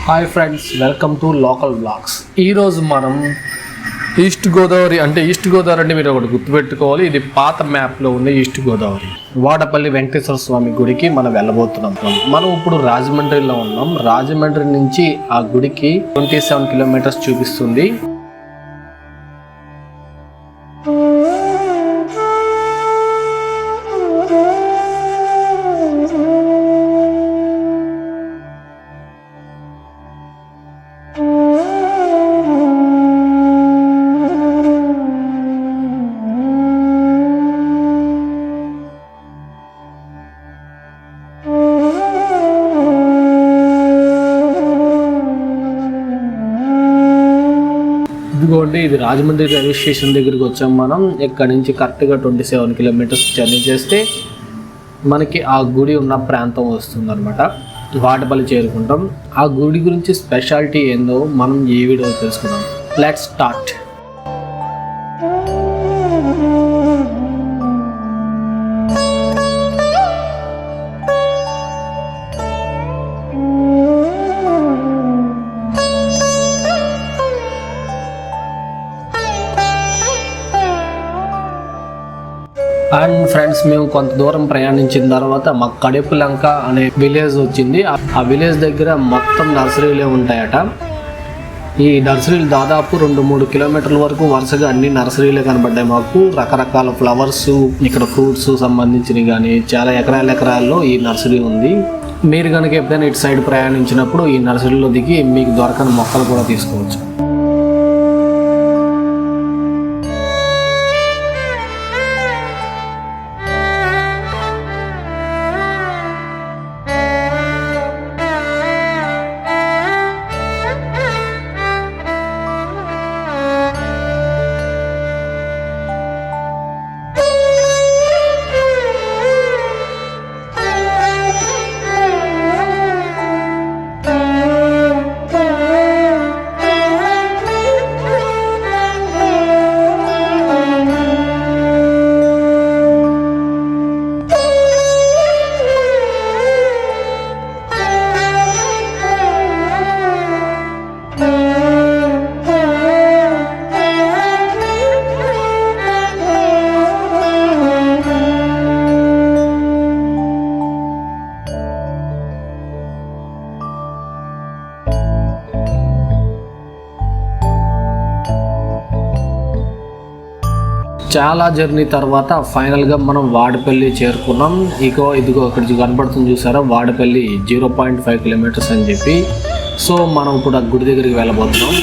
Hi friends, welcome to local blogs. ఈరోజు మనం east Godavari అంటే మీరు ఒకటి గుర్తుపెట్టుకోవాలి, ఇది పాత మ్యాప్లో ఉన్న ఈస్ట్ గోదావరి వాడపల్లి వెంకటేశ్వర స్వామి గుడికి మనం వెళ్ళబోతున్నాం. మనం ఇప్పుడు రాజమండ్రిలో ఉన్నాం. రాజమండ్రి నుంచి ఆ గుడికి 27 కిలోమీటర్స్ చూపిస్తుంది. ఇదిగోండి, ఇది రాజమండ్రి రైల్వే స్టేషన్ దగ్గరికి వచ్చాం. మనం ఇక్కడ నుంచి కరెక్ట్గా 27 కిలోమీటర్స్ జర్నీ చేస్తే మనకి ఆ గుడి ఉన్న ప్రాంతం వస్తుంది అనమాట. వాడపల్లి చేరుకుంటాం. ఆ గుడి గురించి స్పెషాలిటీ ఏందో మనం ఈ వీడియోలో తెలుసుకుందాం. Let's start. అండ్ ఫ్రెండ్స్, మేము కొంత దూరం ప్రయాణించిన తర్వాత మాకు కడెపులంక అనే విలేజ్ వచ్చింది. ఆ విలేజ్ దగ్గర మొత్తం నర్సరీలే ఉంటాయట. ఈ నర్సరీలు దాదాపు 2-3 కిలోమీటర్ల వరకు వరుసగా అన్ని నర్సరీలే కనబడ్డాయి మాకు. రకరకాల ఫ్లవర్స్, ఇక్కడ ఫ్రూట్స్ సంబంధించినవి కానీ చాలా ఎకరాల్లో ఈ నర్సరీ ఉంది. మీరు కనుక ఎప్పుడైనా ఇటు సైడ్ ప్రయాణించినప్పుడు ఈ నర్సరీలో దిగి మీకు దొరకని మొక్కలు కూడా తీసుకోవచ్చు. చాలా జర్నీ తర్వాత ఫైనల్గా మనం వాడపల్లి చేరుకున్నాం. ఇదిగో ఇక్కడ కనబడుతుంది చూసారా, వాడపల్లి 0.5 కిలోమీటర్స్ అని చెప్పి. సో మనం ఇప్పుడు ఆ గుడి దగ్గరికి వెళ్ళబోతున్నాం.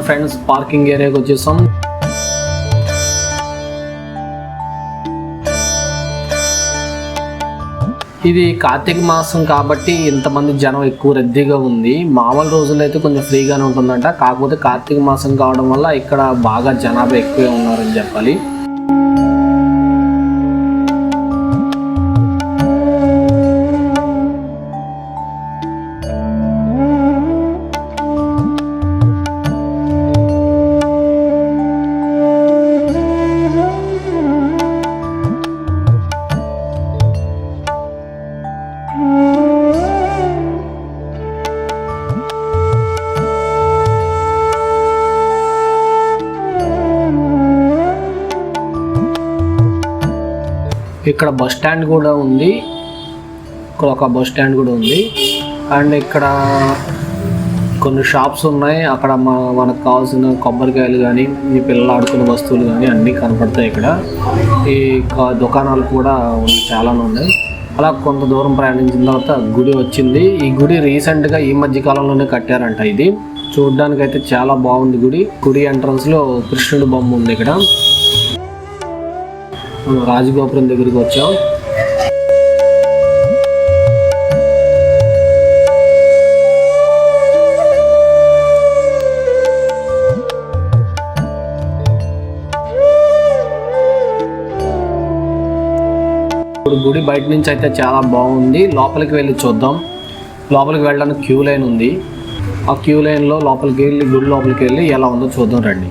ఫ్రెండ్స్, పార్కింగ్ ఏరియాకి వచ్చేసాం. ఇది కార్తీక మాసం కాబట్టి ఇంతమంది జనం ఎక్కువ రద్దీగా ఉంది. మామూలు రోజుల్లో అయితే కొంచెం ఫ్రీగానే ఉంటుందంట. కాకపోతే కార్తీక మాసం కావడం వల్ల ఇక్కడ బాగా జనాభా ఎక్కువే ఉన్నారని చెప్పాలి. ఇక్కడ బస్ స్టాండ్ కూడా ఉంది. ఇక్కడ ఒక బస్ స్టాండ్ కూడా ఉంది. అండ్ ఇక్కడ కొన్ని షాప్స్ ఉన్నాయి. అక్కడ మనకు కావాల్సిన కొబ్బరికాయలు కానీ ఈ పిల్లలు ఆడుకునే వస్తువులు కానీ అన్నీ కనపడతాయి. ఇక్కడ ఈ దుకాణాలు కూడా చాలానే ఉన్నాయి. అలా కొంత దూరం ప్రయాణించిన తర్వాత గుడి వచ్చింది. ఈ గుడి రీసెంట్గా ఈ మధ్య కాలంలోనే కట్టారంట. ఇది చూడడానికి అయితే చాలా బాగుంది. గుడి ఎంట్రన్స్లో కృష్ణుడి బొమ్మ ఉంది. ఇక్కడ రాజగోపురం దగ్గరికి వచ్చాం. ఇప్పుడు గుడి బయట నుంచి అయితే చాలా బాగుంది. లోపలికి వెళ్ళి చూద్దాం. లోపలికి వెళ్ళడానికి క్యూ లైన్ ఉంది. ఆ క్యూ లైన్లో లోపలికి వెళ్ళి గుడి లోపలికి వెళ్ళి ఎలా ఉందో చూద్దాం రండి.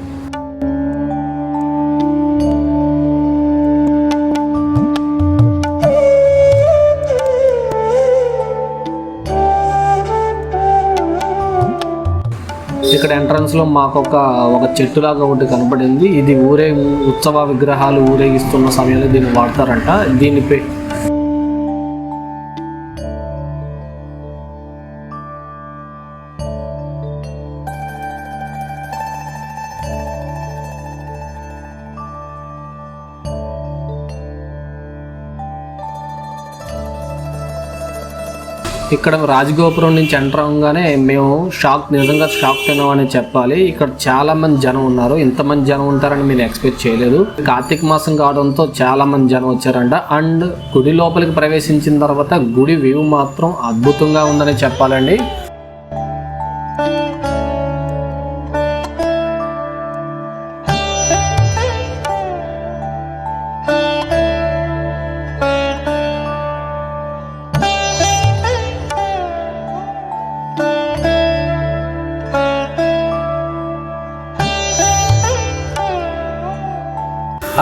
ఇక్కడ ఎంట్రన్స్లో మాకు ఒక చెట్టులాగా ఒకటి కనపడింది. ఇది ఉత్సవ విగ్రహాలు ఊరేగిస్తున్న సమయంలో దీన్ని వాడతారంట. దీన్ని ఇక్కడ రాజగోపురం నుంచి ఎంటర్ అవగానే మేము నిజంగా షాక్ తిన్నామని చెప్పాలి. ఇక్కడ చాలా మంది జనం ఉన్నారు. ఇంతమంది జనం ఉంటారని మేము ఎక్స్పెక్ట్ చేయలేదు. కార్తీక మాసం కావడంతో చాలా మంది జనం వచ్చారంట. అండ్ గుడి లోపలికి ప్రవేశించిన తర్వాత గుడి వ్యూ మాత్రం అద్భుతంగా ఉందని చెప్పాలండి.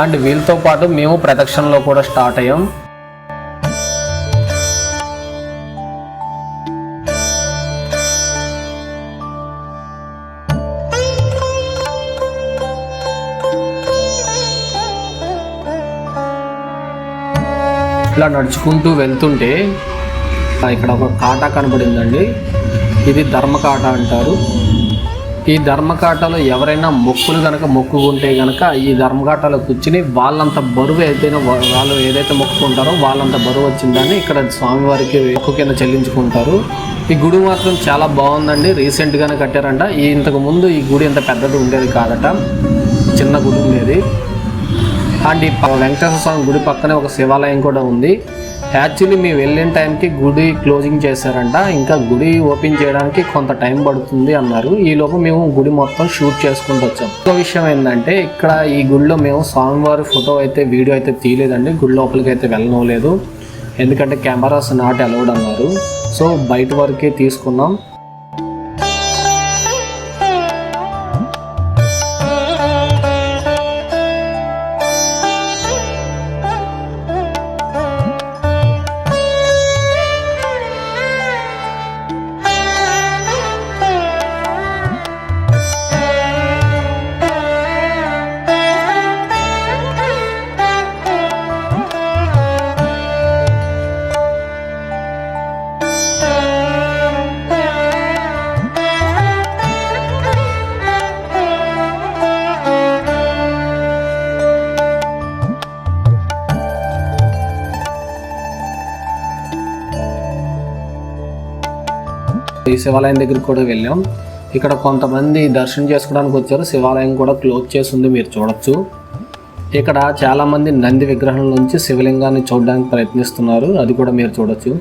అండ్ వీళ్ళతో పాటు మేము ప్రదక్షిణలో కూడా స్టార్ట్ అయ్యాం. ఇలా నడుచుకుంటూ వెళ్తుంటే ఇక్కడ ఒక కాటా కనబడిందండి. ఇది ధర్మకాట అంటారు. ఈ ధర్మకాటలో ఎవరైనా మొక్కులు కనుక మొక్కుకుంటే కనుక ఈ ధర్మకాటలో కూర్చుని వాళ్ళంత బరువు వాళ్ళు ఏదైతే మొక్కుకుంటారో వాళ్ళంత బరువు వచ్చిందని ఇక్కడ స్వామివారికి మొక్కు కింద చెల్లించుకుంటారు. ఈ గుడి మాత్రం చాలా బాగుందండి. రీసెంట్గానే కట్టారంట. ఇంతకు ముందు ఈ గుడి ఇంత పెద్దది ఉండేది కాదట, చిన్న గుడి ఉండేది. అండ్ ఈ వెంకటేశ్వర స్వామి గుడి పక్కనే ఒక శివాలయం కూడా ఉంది. యాక్చువల్లీ మేము వెళ్ళిన టైంకి గుడి క్లోజింగ్ చేశారంట. ఇంకా గుడి ఓపెన్ చేయడానికి కొంత టైం పడుతుంది అన్నారు. ఈలోపు మేము గుడి మొత్తం షూట్ చేసుకుంటూ వచ్చాం. ఇంకో విషయం ఏంటంటే ఇక్కడ ఈ గుడిలో మేము స్వామివారి వీడియో అయితే తీయలేదండి. గుడి లోపలికి అయితే వెళ్ళనలేదు. ఎందుకంటే కెమెరాస్ నాట్ అలౌడ్ అన్నారు. సో బయట వరకే తీసుకున్నాం. ఈ శివాలయం దగ్గరికి కూడా వెళ్ళాం. ఇక్కడ కొంతమంది దర్శనం చేసుకోవడానికి వచ్చారు. శివాలయం కూడా క్లోజ్ చేసి ఉంది, మీరు చూడొచ్చు. ఇక్కడ చాలామంది నంది విగ్రహం నుంచి శివలింగాన్ని చూడడానికి ప్రయత్నిస్తున్నారు. అది కూడా మీరు చూడొచ్చు.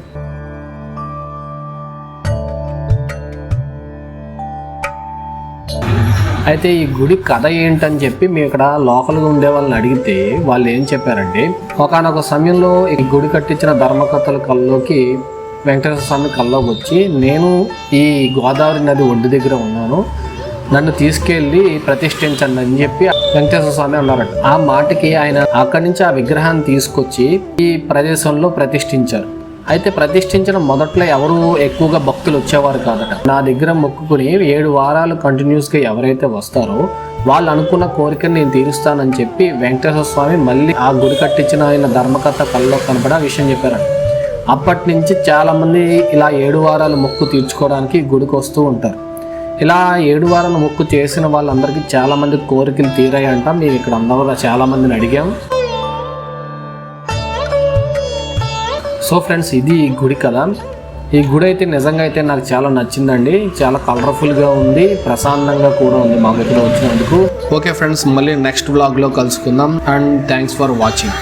అయితే ఈ గుడి కథ ఏంటని చెప్పి మేము ఇక్కడ లోకల్గా ఉండే వాళ్ళని అడిగితే వాళ్ళు ఏం చెప్పారంటే, ఒకానొక సమయంలో ఈ గుడి కట్టించిన ధర్మకర్తల కల్లోకి వెంకటేశ్వర స్వామి కల్లోకి వచ్చి, నేను ఈ గోదావరి నది ఒడ్డు దగ్గర ఉన్నాను, నన్ను తీసుకెళ్ళి ప్రతిష్ఠించండి అని చెప్పి వెంకటేశ్వర స్వామి అన్నారట. ఆ మాటకి ఆయన అక్కడి నుంచి ఆ విగ్రహాన్ని తీసుకొచ్చి ఈ ప్రదేశంలో ప్రతిష్ఠించారు. అయితే ప్రతిష్ఠించిన మొదట్లో ఎవరు ఎక్కువగా భక్తులు వచ్చేవారు కాదట. నా దగ్గర మొక్కుకుని 7 వారాలు కంటిన్యూస్గా ఎవరైతే వస్తారో వాళ్ళు అనుకున్న కోరికను నేను తీరుస్తానని చెప్పి వెంకటేశ్వర స్వామి మళ్ళీ ఆ గుడి కట్టించిన ఆయన ధర్మకర్త కల్లో కనపడి ఆ విషయం చెప్పారట. అప్పటి నుంచి చాలామంది ఇలా 7 వారాలు మొక్కు తీర్చుకోవడానికి గుడికి వస్తూ ఉంటారు. ఇలా 7 వారాల మొక్కు చేసిన వాళ్ళందరికీ చాలా మంది కోరికలు తీరాయంట. మేము ఇక్కడ అందరూ చాలా మందిని అడిగాం. సో ఫ్రెండ్స్, ఇది ఈ గుడి కదా. ఈ గుడి అయితే నిజంగా అయితే నాకు చాలా నచ్చిందండి. చాలా కలర్ఫుల్గా ఉంది, ప్రశాంతంగా కూడా ఉంది మాకు ఇక్కడ వచ్చినందుకు. ఓకే ఫ్రెండ్స్, మళ్ళీ నెక్స్ట్ వ్లాగ్లో కలుసుకుందాం. And thanks for watching.